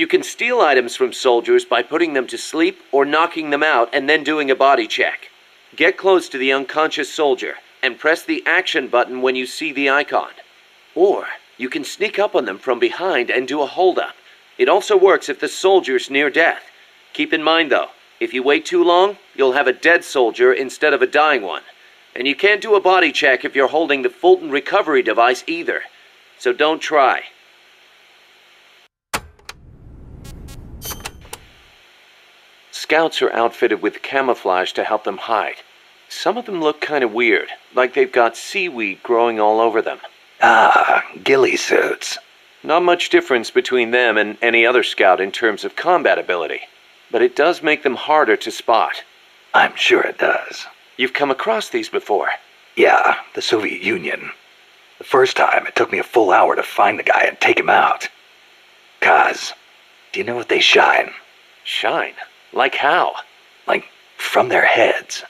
You can steal items from soldiers by putting them to sleep or knocking them out and then doing a body check. Get close to the unconscious soldier and press the action button when you see the icon. Or you can sneak up on them from behind and do a hold-up. It also works if the soldier's near death. Keep in mind though, if you wait too long, you'll have a dead soldier instead of a dying one. And you can't do a body check if you're holding the Fulton recovery device either. So don't try. Scouts are outfitted with camouflage to help them hide. Some of them look kind of weird, like they've got seaweed growing all over them. Ah, ghillie suits. Not much difference between them and any other scout in terms of combat ability, but it does make them harder to spot. I'm sure it does. You've come across these before? Yeah, the Soviet Union. The first time, it took me a full hour to find the guy and take him out. Kaz, do you know what they shine? Shine? Like how? Like, from their heads.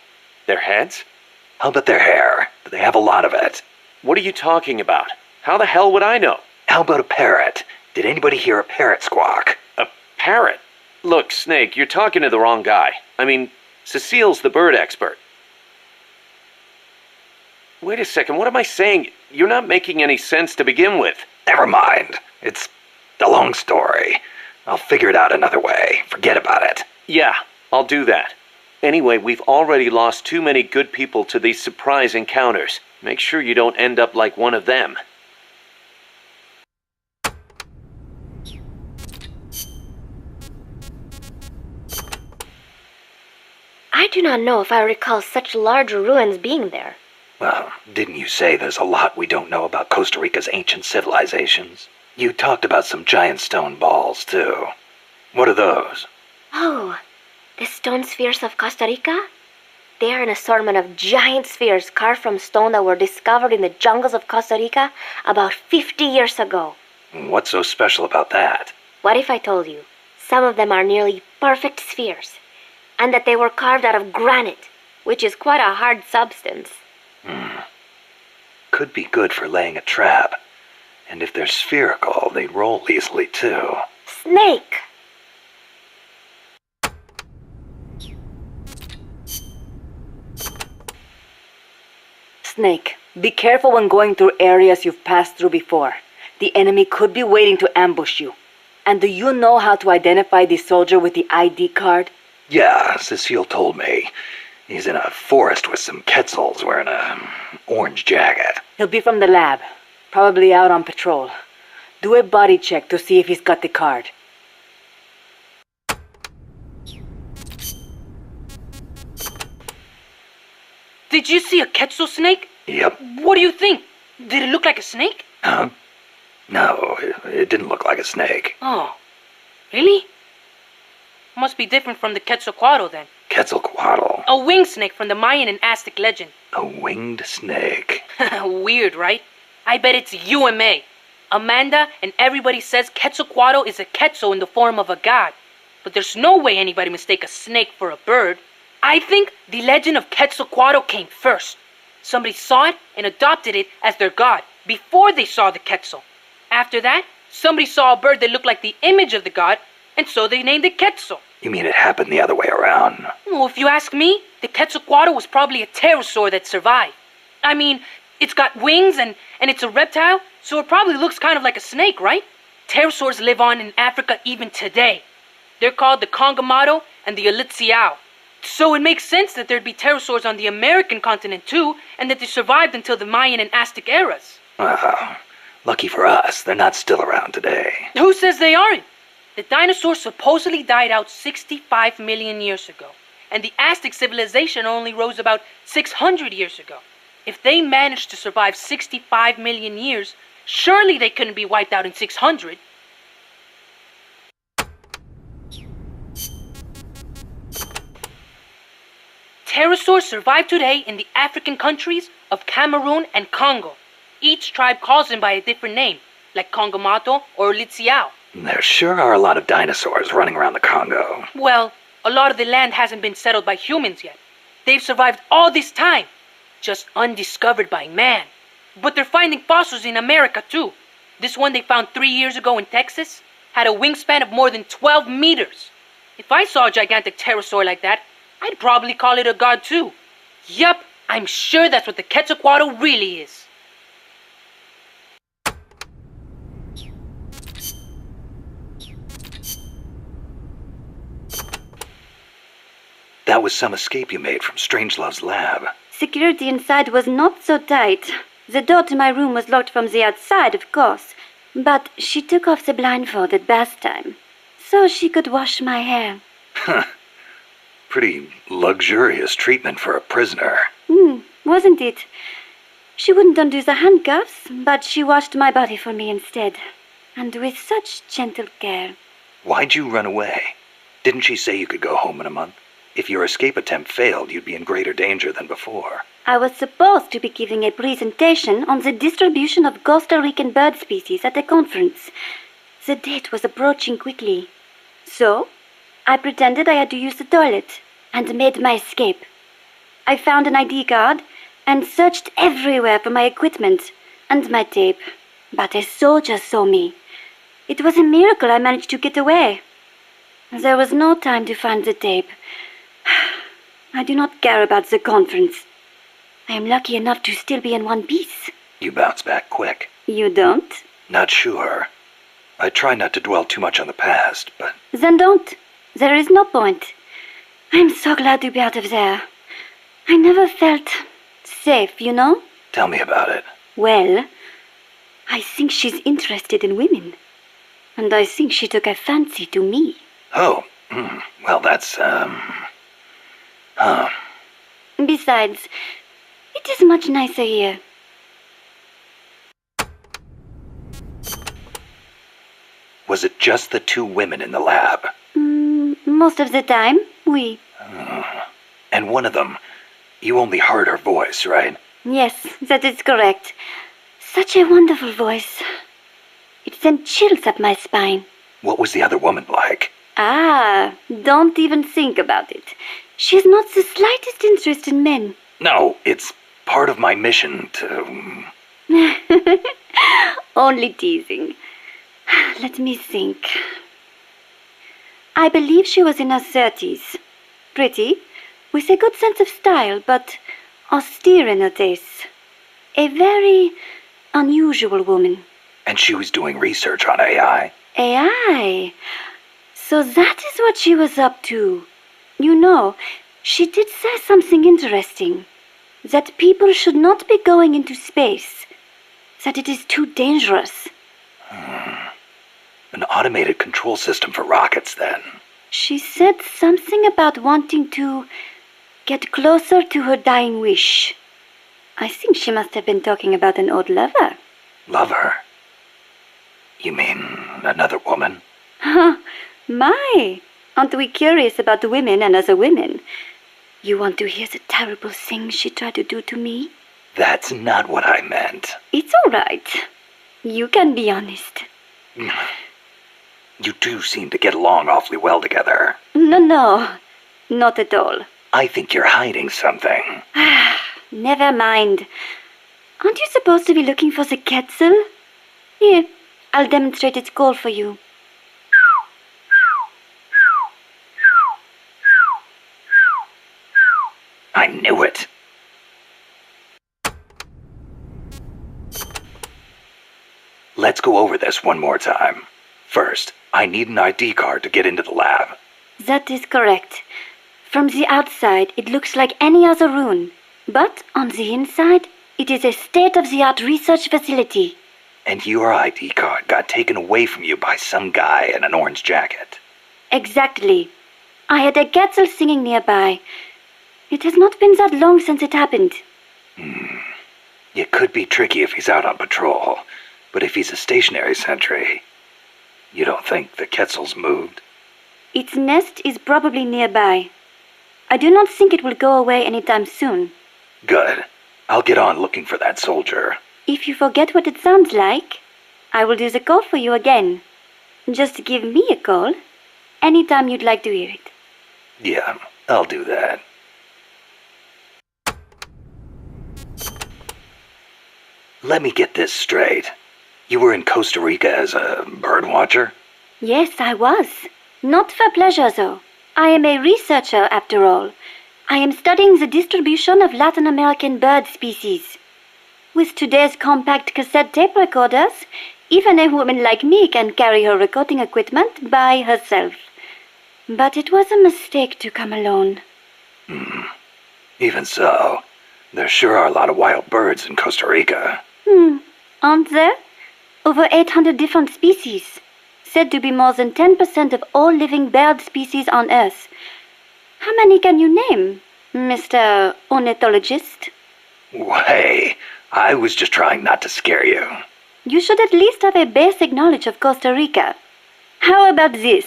Their heads? How about their hair? Do they have a lot of it? What are you talking about? How the hell would I know? How about a parrot? Did anybody hear a parrot squawk? A parrot? Look, Snake, you're talking to the wrong guy. I mean, Cecile's the bird expert. Wait a second, what am I saying? You're not making any sense to begin with. Never mind. It's a long story. I'll figure it out another way. Forget about it. Yeah, I'll do that. Anyway, we've already lost too many good people to these surprise encounters. Make sure you don't end up like one of them. I do not know if I recall such large ruins being there. Well, didn't you say there's a lot we don't know about Costa Rica's ancient civilizations? You talked about some giant stone balls, too. What are those? Oh, the stone spheres of Costa Rica? They are an assortment of giant spheres carved from stone that were discovered in the jungles of Costa Rica about 50 years ago. What's so special about that? What if I told you some of them are nearly perfect spheres, and that they were carved out of granite, which is quite a hard substance? Could be good for laying a trap. And if they're spherical, they roll easily, too. Snake! Snake, be careful when going through areas you've passed through before. The enemy could be waiting to ambush you. And do you know how to identify the soldier with the ID card? Yeah, Cecile told me. He's in a forest with some Quetzals wearing an orange jacket. He'll be from the lab, probably out on patrol. Do a body check to see if he's got the card. Did you see a Quetzal snake? Yep. What do you think? Did it look like a snake? Huh? No, it didn't look like a snake. Oh, really? Must be different from the Quetzalcoatl then. Quetzalcoatl. A winged snake from the Mayan and Aztec legend. A winged snake. Weird, right? I bet it's UMA. Amanda and everybody says Quetzalcoatl is a Quetzal in the form of a god. But there's no way anybody mistake a snake for a bird. I think the legend of Quetzalcoatl came first. Somebody saw it and adopted it as their god before they saw the Quetzal. After that, somebody saw a bird that looked like the image of the god, and so they named it Quetzal. You mean it happened the other way around? Well, if you ask me, the Quetzalcoatl was probably a pterosaur that survived. I mean, it's got wings and it's a reptile, so it probably looks kind of like a snake, right? Pterosaurs live on in Africa even today. They're called the Congamato and the Elitziao. So it makes sense that there'd be pterosaurs on the American continent too, and that they survived until the Mayan and Aztec eras. Wow. Lucky for us, they're not still around today. Who says they aren't? The dinosaurs supposedly died out 65 million years ago, and the Aztec civilization only rose about 600 years ago. If they managed to survive 65 million years, surely they couldn't be wiped out in 600. Pterosaurs survive today in the African countries of Cameroon and Congo. Each tribe calls them by a different name, like Congamato or Litziao. There sure are a lot of dinosaurs running around the Congo. Well, a lot of the land hasn't been settled by humans yet. They've survived all this time, just undiscovered by man. But they're finding fossils in America too. This one they found 3 years ago in Texas, had a wingspan of more than 12 meters. If I saw a gigantic pterosaur like that, I'd probably call it a god too. Yup, I'm sure that's what the Quetzalcoatl really is. That was some escape you made from Strangelove's lab. Security inside was not so tight. The door to my room was locked from the outside, of course, but she took off the blindfold at bath time, so she could wash my hair. Pretty luxurious treatment for a prisoner. Wasn't it? She wouldn't undo the handcuffs, but she washed my body for me instead, and with such gentle care. Why'd you run away? Didn't she say you could go home in a month? If your escape attempt failed, you'd be in greater danger than before. I was supposed to be giving a presentation on the distribution of Costa Rican bird species at a conference. The date was approaching quickly. So, I pretended I had to use the toilet and made my escape. I found an ID card and searched everywhere for my equipment and my tape. But a soldier saw me. It was a miracle I managed to get away. There was no time to find the tape. I do not care about the conference. I am lucky enough to still be in one piece. You bounce back quick. You don't? Not sure. I try not to dwell too much on the past, but... Then don't. There is no point. I'm so glad to be out of there. I never felt safe, you know? Tell me about it. Well, I think she's interested in women. And I think she took a fancy to me. Oh, well, that's, Besides, it is much nicer here. Was it just the two women in the lab? Most of the time, oui. And one of them, you only heard her voice, right? Yes, that is correct. Such a wonderful voice. It sent chills up my spine. What was the other woman like? Ah, don't even think about it. She has not the slightest interest in men. No, it's part of my mission to... Only teasing. Let me think. I believe she was in her 30s. Pretty, with a good sense of style, but austere in her tastes. A very unusual woman. And she was doing research on AI. AI? So that is what she was up to. You know, she did say something interesting. That people should not be going into space. That it is too dangerous. An automated control system for rockets, then. She said something about wanting to get closer to her dying wish. I think she must have been talking about an old lover. Lover? You mean another woman? My, aren't we curious about women and other women? You want to hear the terrible things she tried to do to me? That's not what I meant. It's all right. You can be honest. You two seem to get along awfully well together. No, not at all. I think you're hiding something. Never mind. Aren't you supposed to be looking for the Quetzal? Here, I'll demonstrate its call for you. I knew it. Let's go over this one more time. First, I need an ID card to get into the lab. That is correct. From the outside, it looks like any other room. But on the inside, it is a state-of-the-art research facility. And your ID card got taken away from you by some guy in an orange jacket. Exactly. I had a Quetzal singing nearby. It has not been that long since it happened. It could be tricky if he's out on patrol, but if he's a stationary sentry, you don't think the Quetzal's moved? Its nest is probably nearby. I do not think it will go away anytime soon. Good. I'll get on looking for that soldier. If you forget what it sounds like, I will do the call for you again. Just give me a call anytime you'd like to hear it. Yeah, I'll do that. Let me get this straight. You were in Costa Rica as a bird watcher? Yes, I was. Not for pleasure, though. I am a researcher, after all. I am studying the distribution of Latin American bird species. With today's compact cassette tape recorders, even a woman like me can carry her recording equipment by herself. But it was a mistake to come alone. Even so, there sure are a lot of wild birds in Costa Rica. Aren't there? Over 800 different species. Said to be more than 10% of all living bird species on Earth. How many can you name, Mr. Ornithologist? Hey, I was just trying not to scare you. You should at least have a basic knowledge of Costa Rica. How about this?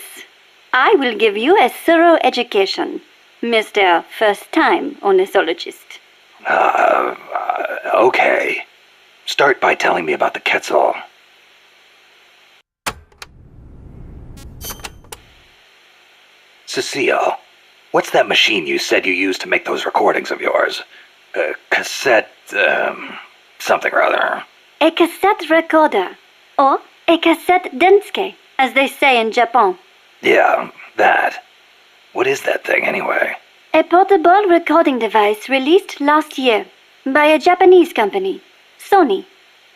I will give you a thorough education, Mr. First-Time Ornithologist. Okay. Start by telling me about the Quetzal. Cecile, what's that machine you said you used to make those recordings of yours? Cassette, something or other. A cassette recorder, or a cassette denske, as they say in Japan. Yeah, that. What is that thing anyway? A portable recording device released last year by a Japanese company, Sony.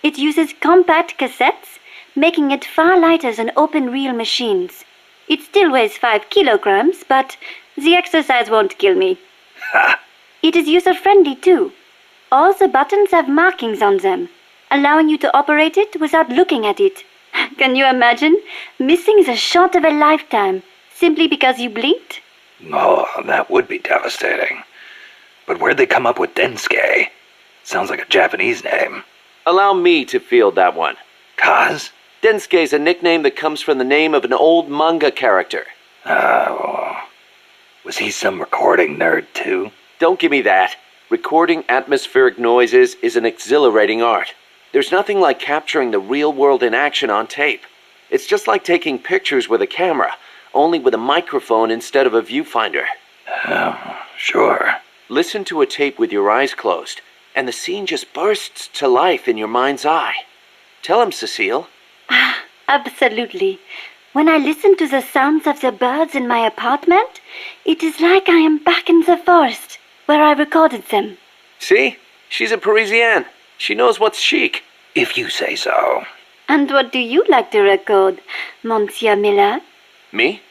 It uses compact cassettes, making it far lighter than open-reel machines. It still weighs 5 kilograms, but the exercise won't kill me. Ha! It is user-friendly too. All the buttons have markings on them, allowing you to operate it without looking at it. Can you imagine missing the shot of a lifetime simply because you blinked? Oh, that would be devastating. But where'd they come up with Densuke? Sounds like a Japanese name. Allow me to field that one. Kaz? Densuke is a nickname that comes from the name of an old manga character. Was he some recording nerd too? Don't give me that. Recording atmospheric noises is an exhilarating art. There's nothing like capturing the real world in action on tape. It's just like taking pictures with a camera, only with a microphone instead of a viewfinder. Sure. Listen to a tape with your eyes closed, and the scene just bursts to life in your mind's eye. Tell him, Cecile. Absolutely. When I listen to the sounds of the birds in my apartment, it is like I am back in the forest where I recorded them. See? She's a Parisienne. She knows what's chic. If you say so. And what do you like to record, Monsieur Miller? Me?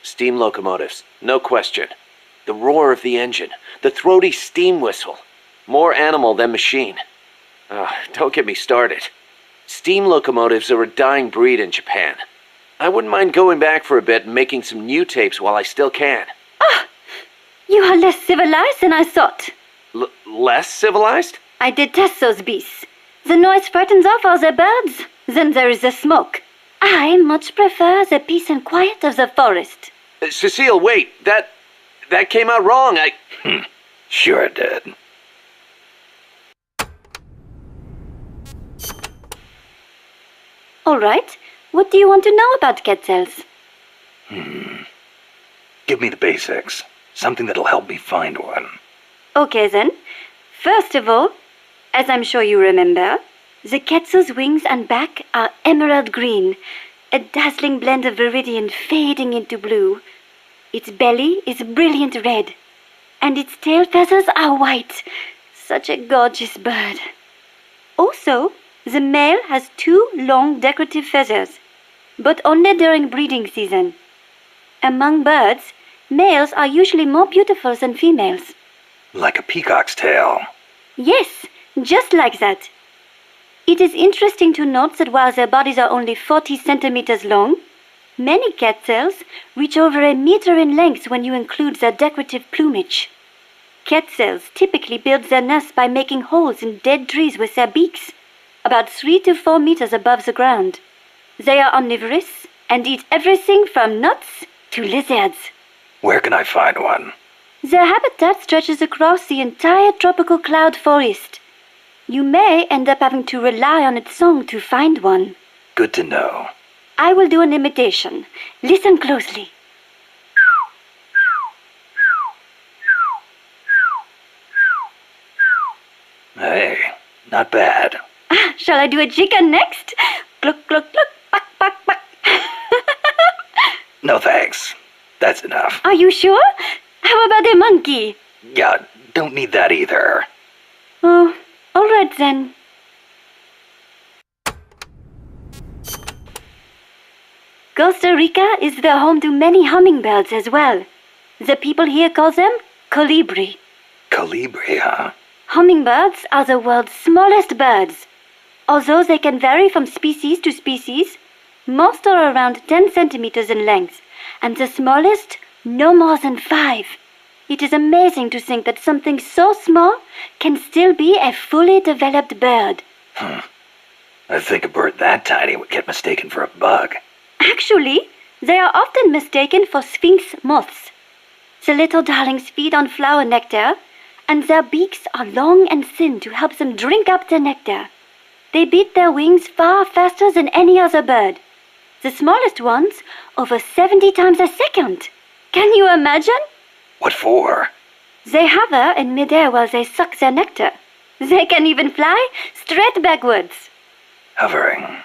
Steam locomotives, no question. The roar of the engine, the throaty steam whistle. More animal than machine. Don't get me started. Steam locomotives are a dying breed in Japan. I wouldn't mind going back for a bit and making some new tapes while I still can. You are less civilized than I thought. Less civilized? I detest those beasts. The noise frightens off all the birds. Then there is the smoke. I much prefer the peace and quiet of the forest. Cecile, wait. That came out wrong. Sure it did. All right. What do you want to know about quetzals? Give me the basics. Something that'll help me find one. Okay then. First of all, as I'm sure you remember, the quetzal's wings and back are emerald green, a dazzling blend of viridian fading into blue. Its belly is brilliant red, and its tail feathers are white. Such a gorgeous bird. Also, the male has 2 long decorative feathers, but only during breeding season. Among birds, males are usually more beautiful than females. Like a peacock's tail. Yes, just like that. It is interesting to note that while their bodies are only 40 centimeters long, many quetzals reach over a meter in length when you include their decorative plumage. Quetzals typically build their nests by making holes in dead trees with their beaks, about 3 to 4 meters above the ground. They are omnivorous and eat everything from nuts to lizards. Where can I find one? Their habitat stretches across the entire tropical cloud forest. You may end up having to rely on its song to find one. Good to know. I will do an imitation. Listen closely. Hey, not bad. Shall I do a chicken next? Cluck, cluck, cluck, quack, quack, quack. No thanks. That's enough. Are you sure? How about a monkey? Yeah, don't need that either. Oh, all right then. Costa Rica is the home to many hummingbirds as well. The people here call them colibri. Colibri, huh? Hummingbirds are the world's smallest birds. Although they can vary from species to species, most are around 10 centimeters in length, and the smallest no more than 5. It is amazing to think that something so small can still be a fully developed bird. I think a bird that tiny would get mistaken for a bug. Actually, they are often mistaken for sphinx moths. The little darlings feed on flower nectar, and their beaks are long and thin to help them drink up the nectar. They beat their wings far faster than any other bird. The smallest ones over 70 times a second. Can you imagine? What for? They hover in midair while they suck their nectar. They can even fly straight backwards. Hovering.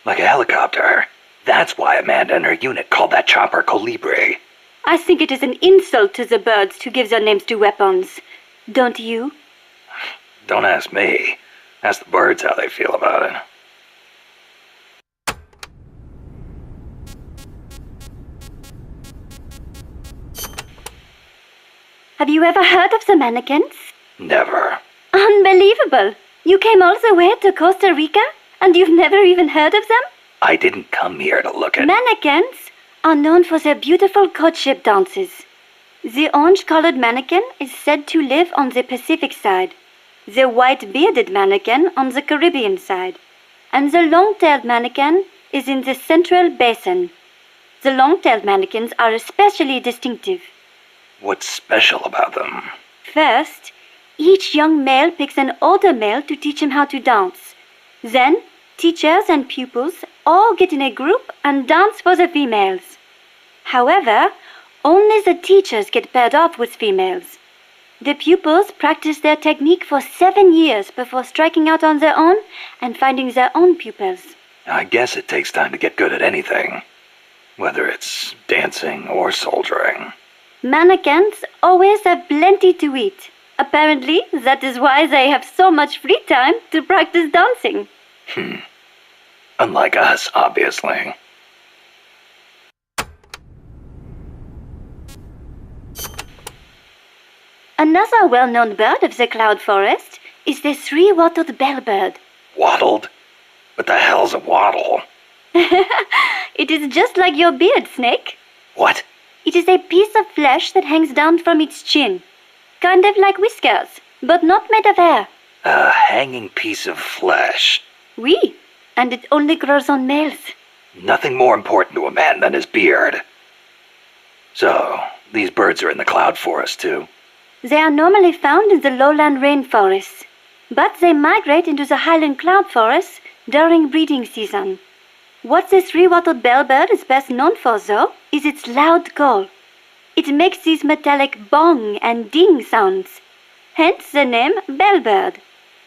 Like a helicopter. That's why Amanda and her unit called that chopper Colibri. I think it is an insult to the birds to give their names to weapons. Don't you? Don't ask me. Ask the birds how they feel about it. Have you ever heard of the mannequins? Never. Unbelievable! You came all the way to Costa Rica and you've never even heard of them? I didn't come here to look at... Mannequins are known for their beautiful courtship dances. The orange-colored mannequin is said to live on the Pacific side, the white-bearded mannequin on the Caribbean side, and the long-tailed mannequin is in the Central Basin. The long-tailed mannequins are especially distinctive. What's special about them? First, each young male picks an older male to teach him how to dance. Then, teachers and pupils all get in a group and dance for the females. However, only the teachers get paired off with females. The pupils practice their technique for 7 years before striking out on their own and finding their own pupils. I guess it takes time to get good at anything. Whether it's dancing or soldiering. Mannequins always have plenty to eat. Apparently, that is why they have so much free time to practice dancing. Unlike us, obviously. Another well-known bird of the cloud forest is the three-wattled bellbird. Wattled? What the hell's a wattle? It is just like your beard, Snake. What? It is a piece of flesh that hangs down from its chin. Kind of like whiskers, but not made of hair. A hanging piece of flesh. Oui, and it only grows on males. Nothing more important to a man than his beard. So, these birds are in the cloud forest too? They are normally found in the lowland rainforests, but they migrate into the highland cloud forests during breeding season. What the three-wattled bellbird is best known for, though, is its loud call. It makes these metallic bong and ding sounds, hence the name bellbird.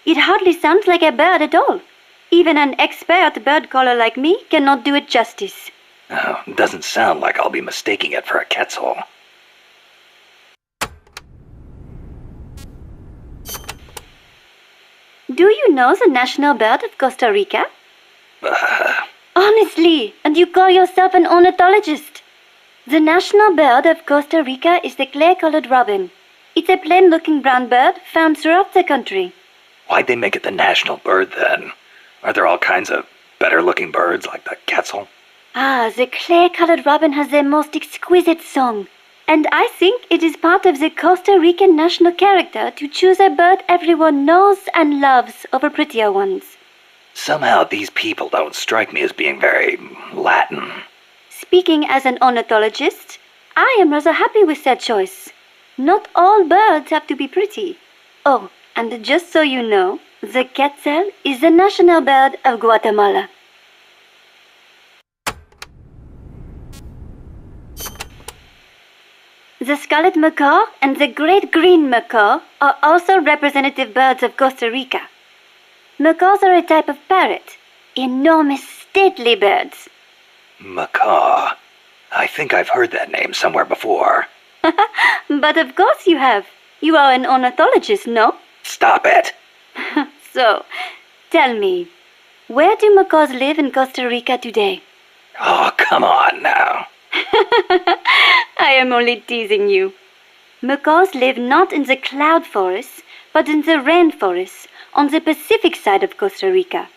It hardly sounds like a bird at all. Even an expert bird caller like me cannot do it justice. Oh, doesn't sound like I'll be mistaking it for a quetzal. Do you know the national bird of Costa Rica? Honestly, and you call yourself an ornithologist? The national bird of Costa Rica is the clay-colored robin. It's a plain-looking brown bird found throughout the country. Why'd they make it the national bird then? Are there all kinds of better-looking birds like the quetzal? The clay-colored robin has the most exquisite song. And I think it is part of the Costa Rican national character to choose a bird everyone knows and loves over prettier ones. Somehow these people don't strike me as being very Latin. Speaking as an ornithologist, I am rather happy with that choice. Not all birds have to be pretty. Oh, and just so you know, the quetzal is the national bird of Guatemala. The scarlet macaw and the great green macaw are also representative birds of Costa Rica. Macaws are a type of parrot, enormous, stately birds. Macaw. I I think I've heard that name somewhere before. But of course you have. You are an ornithologist, no? Stop it! So, tell me, where do macaws live in Costa Rica today? Oh, come on now. I am only teasing you. Macaws live not in the cloud forests, but in the rainforests on the Pacific side of Costa Rica.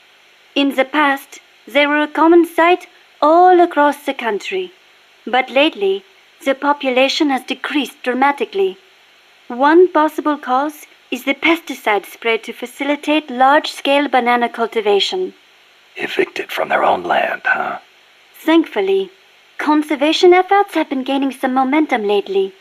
In the past, they were a common sight all across the country. But lately, the population has decreased dramatically. One possible cause is the pesticide sprayed to facilitate large-scale banana cultivation. Evicted from their own land, huh? Thankfully, conservation efforts have been gaining some momentum lately.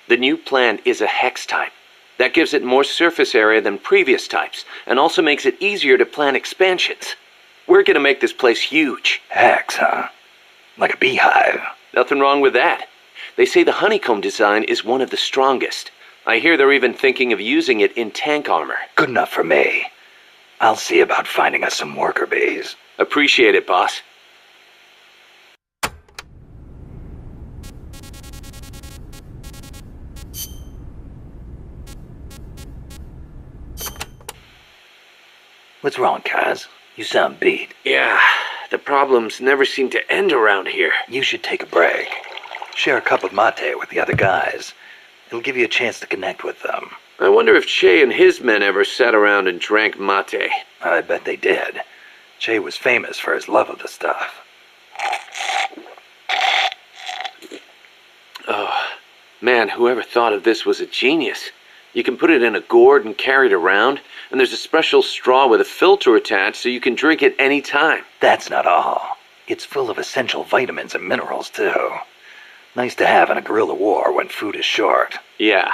The new plan is a hex type. That gives it more surface area than previous types, and also makes it easier to plan expansions. We're gonna make this place huge. Hex, huh? Like a beehive. Nothing wrong with that. They say the honeycomb design is one of the strongest. I hear they're even thinking of using it in tank armor. Good enough for me. I'll see about finding us some worker bees. Appreciate it, boss. What's wrong, Kaz? You sound beat. Yeah, the problems never seem to end around here. You should take a break. Share a cup of mate with the other guys. It'll give you a chance to connect with them. I wonder if Che and his men ever sat around and drank mate. I bet they did. Che was famous for his love of the stuff. Oh, man, whoever thought of this was a genius. You can put it in a gourd and carry it around, and there's a special straw with a filter attached so you can drink it any time. That's not all. It's full of essential vitamins and minerals, too. Nice to have in a guerrilla war when food is short. Yeah.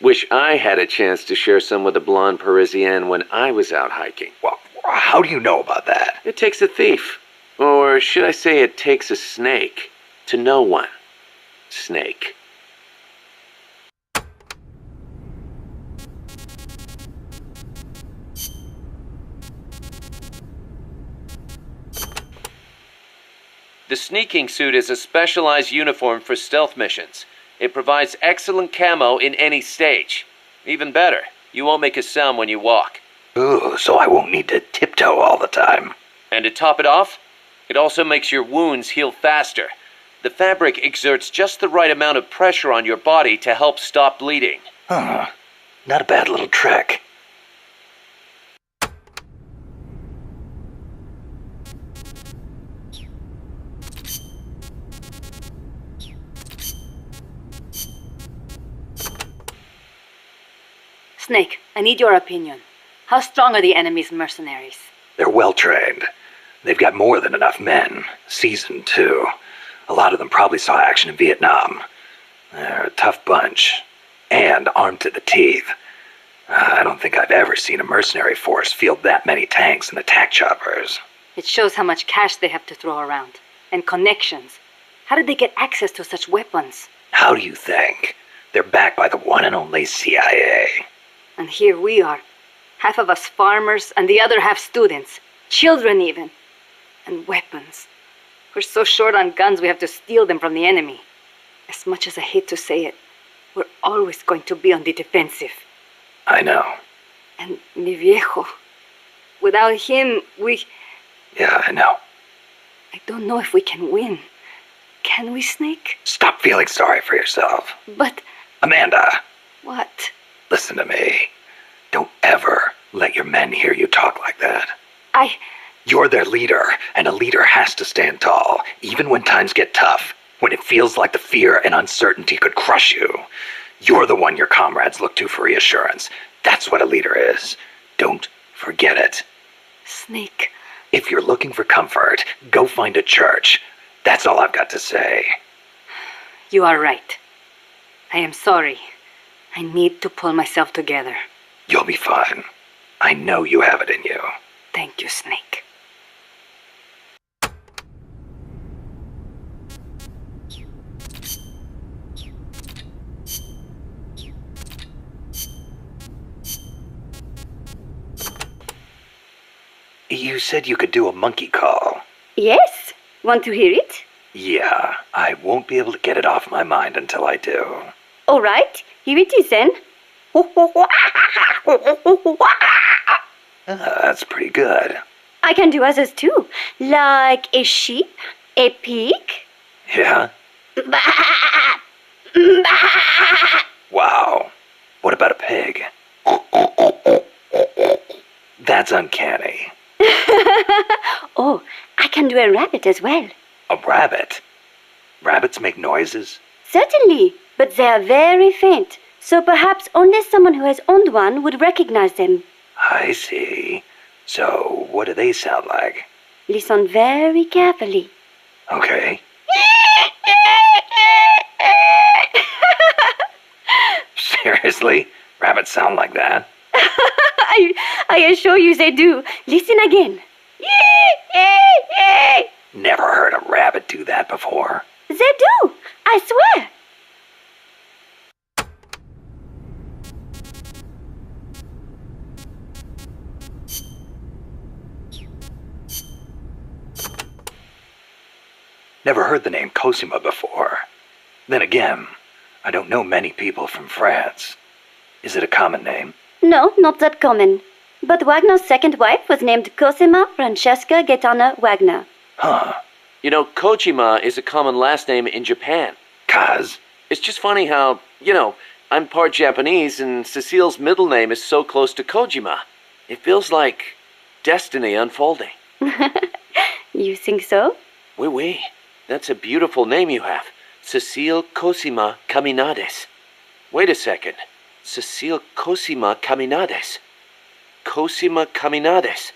Wish I had a chance to share some with the blonde Parisienne when I was out hiking. Well, how do you know about that? It takes a thief. Or should I say it takes a snake to know one. Snake. The sneaking suit is a specialized uniform for stealth missions. It provides excellent camo in any stage. Even better, you won't make a sound when you walk. Ooh, so I won't need to tiptoe all the time. And to top it off, it also makes your wounds heal faster. The fabric exerts just the right amount of pressure on your body to help stop bleeding. Huh. Not a bad little trick. Snake, I need your opinion. How strong are the enemy's mercenaries? They're well trained. They've got more than enough men. Seasoned, too. A lot of them probably saw action in Vietnam. They're a tough bunch. And armed to the teeth. I don't think I've ever seen a mercenary force field that many tanks and attack choppers. It shows how much cash they have to throw around. And connections. How did they get access to such weapons? How do you think? They're backed by the one and only CIA. And here we are. Half of us farmers and the other half students. Children even. And weapons. We're so short on guns we have to steal them from the enemy. As much as I hate to say it, we're always going to be on the defensive. I know. And mi viejo. Without him, Yeah, I know. I don't know if we can win. Can we, Snake? Stop feeling sorry for yourself. But... Amanda, what? listen to me. Don't ever let your men hear you talk like that. You're their leader, and a leader has to stand tall, even when times get tough, when it feels like the fear and uncertainty could crush you. You're the one your comrades look to for reassurance. That's what a leader is. Don't forget it. Snake. If you're looking for comfort, go find a church. That's all I've got to say. You are right. I am sorry. I need to pull myself together. You'll be fine. I know you have it in you. Thank you, Snake. You said you could do a monkey call. Yes? Want to hear it? Yeah, I won't be able to get it off my mind until I do. All right, here it is then. That's pretty good. I can do others too, like a sheep, a pig. Yeah? Wow. What about a pig? That's uncanny. Oh, I can do a rabbit as well. A rabbit? Rabbits make noises? Certainly, but they are very faint, so perhaps only someone who has owned one would recognize them. I see. So, what do they sound like? Listen very carefully. Okay. Seriously? Rabbits sound like that? I assure you they do. Listen again. Never heard a rabbit do that before. They do, I swear. Never heard the name Kojima before. Then again, I don't know many people from France. Is it a common name? No, not that common. But Wagner's second wife was named Cosima Francesca Gaetana Wagner. Huh. You know, Kojima is a common last name in Japan. Kaz? It's just funny how, I'm part Japanese and Cecile's middle name is so close to Kojima. It feels like destiny unfolding. You think so? Oui, oui. That's a beautiful name you have. Cecile Cosima Caminades. Wait a second. Cecile Cosima Caminades. Cosima Caminades.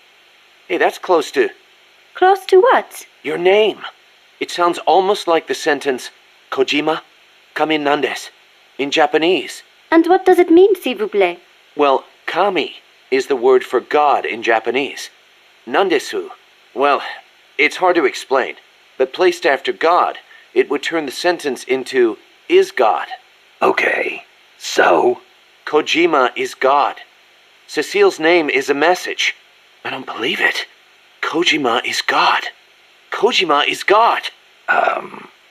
Hey, that's close to Close to what? your name. It sounds almost like the sentence Kojima Caminandes in Japanese. And what does it mean, s'il vous plaît? Well, kami is the word for God in Japanese. Nandesu. Well, it's hard to explain, but placed after God, it would turn the sentence into is God. Okay. So? Kojima is God. Cecile's name is a message. I don't believe it. Kojima is God. Kojima is God.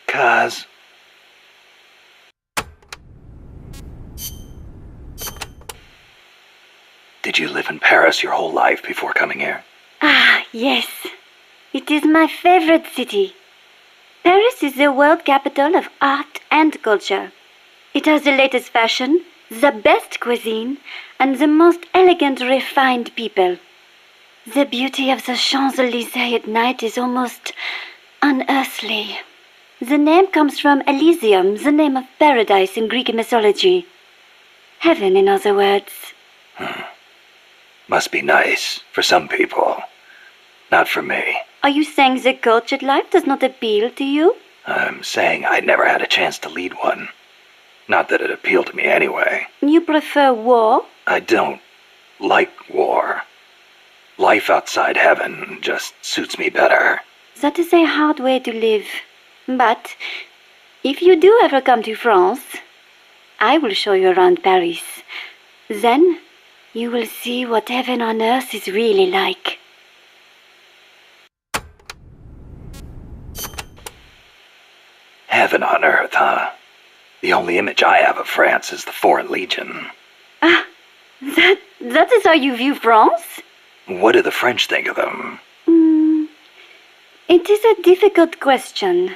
Kaz? Did you live in Paris your whole life before coming here? Ah, yes. It is my favorite city. Paris is the world capital of art and culture. It has the latest fashion, the best cuisine, and the most elegant, refined people. The beauty of the Champs-Élysées at night is almost unearthly. The name comes from Elysium, the name of paradise in Greek mythology. Heaven, in other words. Must be nice for some people. Not for me. Are you saying the cultured life does not appeal to you? I'm saying I never had a chance to lead one. Not that it appealed to me anyway. You prefer war? I don't like war. Life outside heaven just suits me better. That is a hard way to live. But if you do ever come to France, I will show you around Paris. Then you will see what heaven on earth is really like. Heaven on earth, huh? The only image I have of France is the Foreign Legion. Ah, that is how you view France? What do the French think of them? It is a difficult question.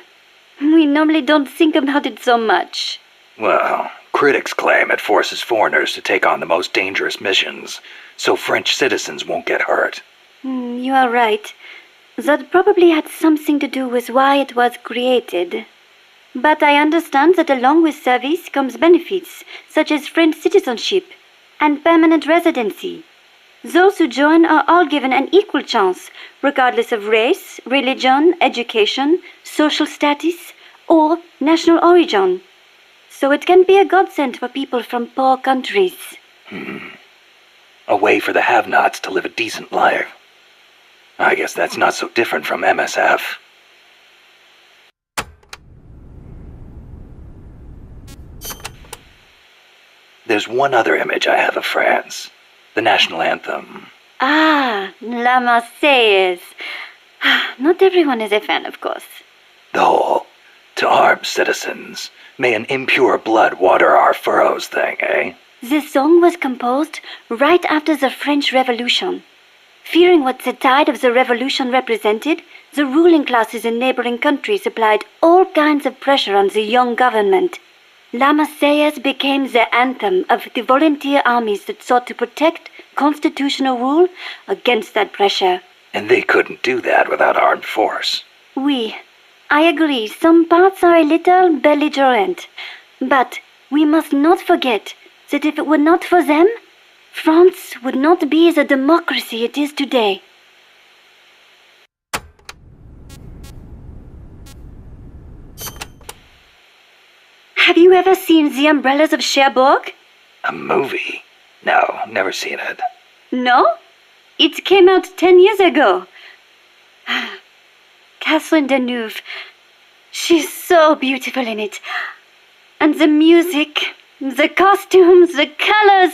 We normally don't think about it so much. Well, critics claim it forces foreigners to take on the most dangerous missions, so French citizens won't get hurt. You are right. That probably had something to do with why it was created. But I understand that along with service comes benefits, such as French citizenship and permanent residency. Those who join are all given an equal chance, regardless of race, religion, education, social status, or national origin. So it can be a godsend for people from poor countries. A way for the have-nots to live a decent life. I guess that's not so different from MSF. There's one other image I have of France. The national anthem. Ah, La Marseillaise. Not everyone is a fan, of course. The whole "to arms, citizens, may an impure blood water our furrows" thing, eh? The song was composed right after the French Revolution. Fearing what the tide of the revolution represented, the ruling classes in neighboring countries applied all kinds of pressure on the young government. La Marseillaise became the anthem of the volunteer armies that sought to protect constitutional rule against that pressure. And they couldn't do that without armed force. Oui, I agree, some parts are a little belligerent. But we must not forget that if it were not for them, France would not be the democracy it is today. Have you ever seen The Umbrellas of Cherbourg? A movie? No, never seen it. No? It came out 10 years ago. Catherine Deneuve. She's so beautiful in it. And the music, the costumes, the colors.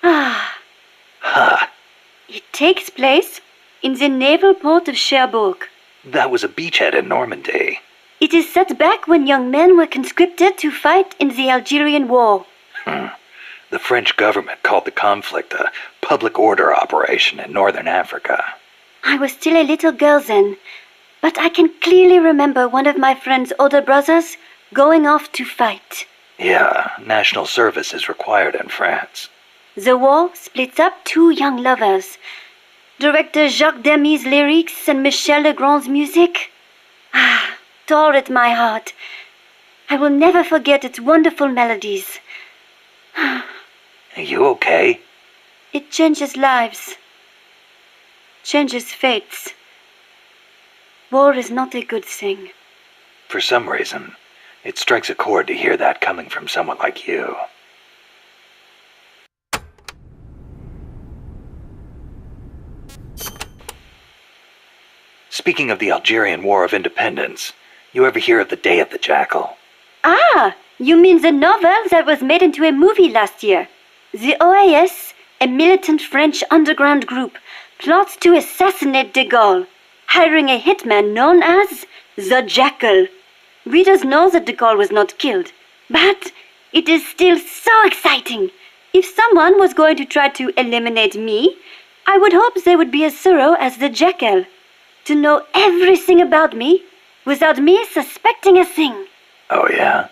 Huh. It takes place in the naval port of Cherbourg. That was a beachhead in Normandy. It is set back when young men were conscripted to fight in the Algerian War. The French government called the conflict a public order operation in northern Africa. I was still a little girl then, but I can clearly remember one of my friend's older brothers going off to fight. Yeah, national service is required in France. The war splits up two young lovers. Director Jacques Demy's lyrics and Michel Legrand's music tore at my heart. I will never forget its wonderful melodies. Are you okay? It changes lives, changes fates. War is not a good thing. For some reason, it strikes a chord to hear that coming from someone like you. Speaking of the Algerian War of Independence, you ever hear of the Day of the Jackal? Ah, you mean the novel that was made into a movie last year? The OAS, a militant French underground group, plots to assassinate de Gaulle, hiring a hitman known as the Jackal. Readers know that de Gaulle was not killed, but it is still so exciting. If someone was going to try to eliminate me, I would hope they would be as thorough as the Jackal, to know everything about me without me suspecting a thing. Oh, yeah?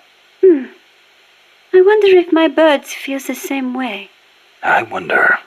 I wonder if my birds feel the same way. I wonder.